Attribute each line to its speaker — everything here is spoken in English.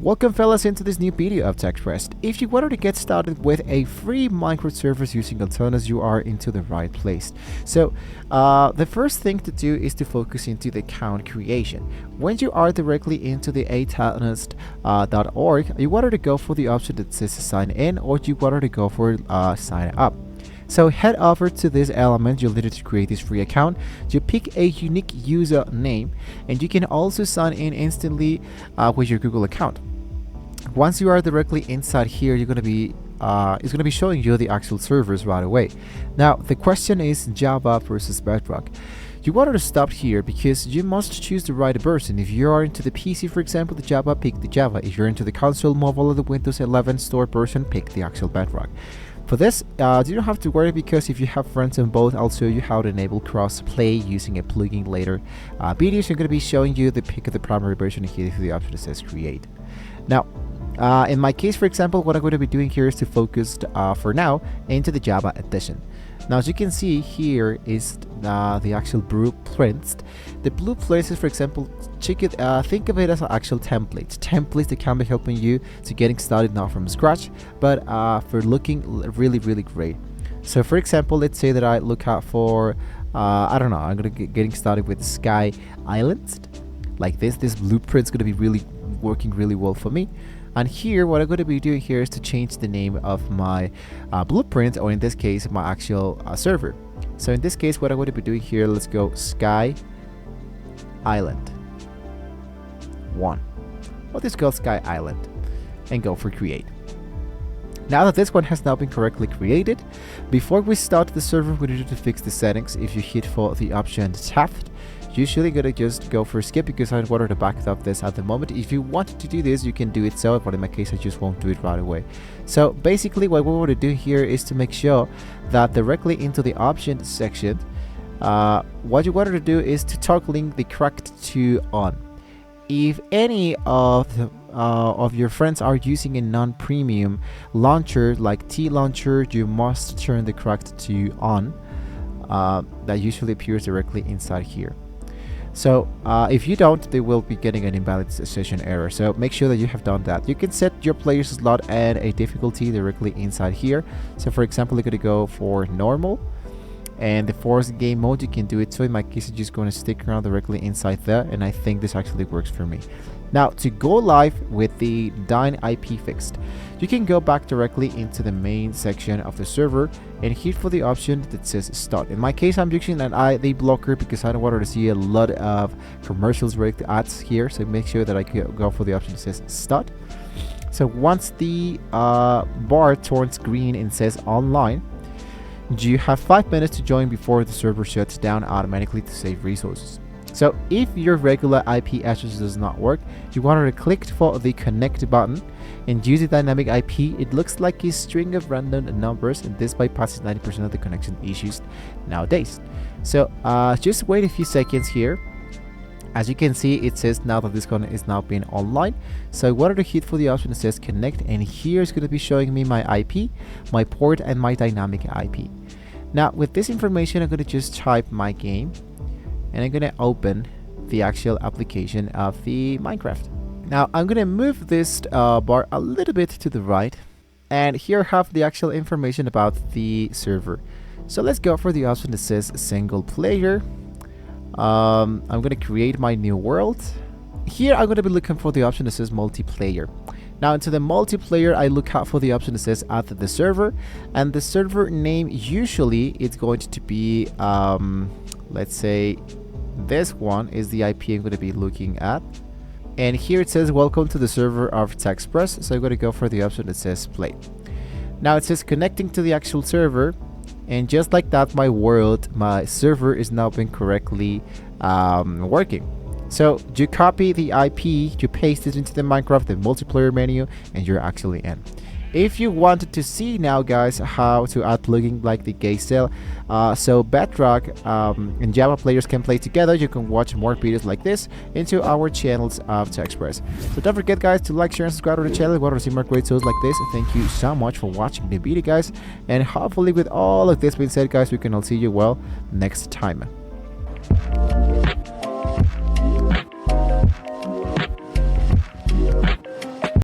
Speaker 1: Welcome fellas into this new video of TechExpress. If you wanted to get started with a free Minecraft servers using Aternos, you are into the right place. So the first thing to do is to focus into the account creation. When you are directly into the Aternos.org, you wanted to go for the option that says sign in, or you wanted to go for sign up. So head over to this element. You'll need to create this free account. You pick a unique user name, and you can also sign in instantly with your Google account. Once you are directly inside here, you're going to be it's going to be showing you the actual servers right away. Now the question is Java versus Bedrock. You wanted to stop here because you must choose the right version. If you are into the PC, for example, the Java, pick the Java. If you're into the console, mobile, or the Windows 11 store version, pick the actual Bedrock. For this, you don't have to worry, because if you have friends on both, I'll show you how to enable cross-play using a plugin later. Videos are going to be showing you the pick of the primary version here through the option that says create. Now, in my case, for example, what I'm going to be doing here is to focus for now into the Java edition. Now, as you can see, here is the actual blueprints. The blueprints is, for example, think of it as an actual templates that can be helping you to getting started not from scratch, but for looking really great. So for example, let's say that I look out for I don't know, I'm gonna getting started with Sky Islands like this blueprint's gonna be working really well for me. And here, what I'm going to be doing here is to change the name of my blueprint, or in this case, my actual server. So in this case, what I'm going to be doing here, let's go Sky Island 1. What is called Sky Island, and go for create. Now that this one has now been correctly created, before we start the server, we need to fix the settings. If you hit for the option tab, usually gonna just go for skip, because I wanted to back up this at the moment. If you wanted to do this, you can do it so, but in my case I just won't do it right away. So basically what we want to do here is to make sure that directly into the options section, what you wanted to do is to toggling the correct to on. If any of your friends are using a non-premium launcher like T launcher, you must turn the correct to on. That usually appears directly inside here. So if you don't, they will be getting an invalid session error. So make sure that you have done that. You can set your player's slot and a difficulty directly inside here. So for example, you're going to go for normal, and the forced game mode, you can do it. So in my case, I'm just going to stick around directly inside there, and I think this actually works for me. Now, to go live with the Dyn IP fixed, you can go back directly into the main section of the server and hit for the option that says start. In my case, I'm using an ID blocker because I don't want to see a lot of commercials related ads here. So make sure that I go for the option that says start. So once the bar turns green and says online, you have 5 minutes to join before the server shuts down automatically to save resources. So if your regular IP address does not work, you want to click for the connect button and use the dynamic IP. It looks like a string of random numbers, and this bypasses 90% of the connection issues nowadays. So just wait a few seconds here. As you can see, it says now that this one is now being online. So I wanted to hit for the option that says connect, and here it's going to be showing me my IP, my port, and my dynamic IP. Now with this information, I'm going to just type my game, and I'm going to open the actual application of the Minecraft. Now I'm going to move this bar a little bit to the right, and here I have the actual information about the server. So let's go for the option that says single player. I'm going to create my new world. Here I'm going to be looking for the option that says multiplayer. Now into the multiplayer, I look out for the option that says add the server, and the server name usually it's going to be let's say this one is the IP I'm going to be looking at. And here it says welcome to the server of TechExpress, so I'm going to go for the option that says play. Now it says connecting to the actual server, and just like that, my server is now being correctly working. So you copy the IP, you paste it into the Minecraft, the multiplayer menu, and you're actually in. If you wanted to see now, guys, how to add plugin like the gay cell, so Bedrock and Java players can play together, you can watch more videos like this into our channels of TechExpress. So don't forget, guys, to like, share, and subscribe to the channel if you want to see more great shows like this. Thank you so much for watching the video, guys, and hopefully with all of this being said, guys, we can all see you well next time.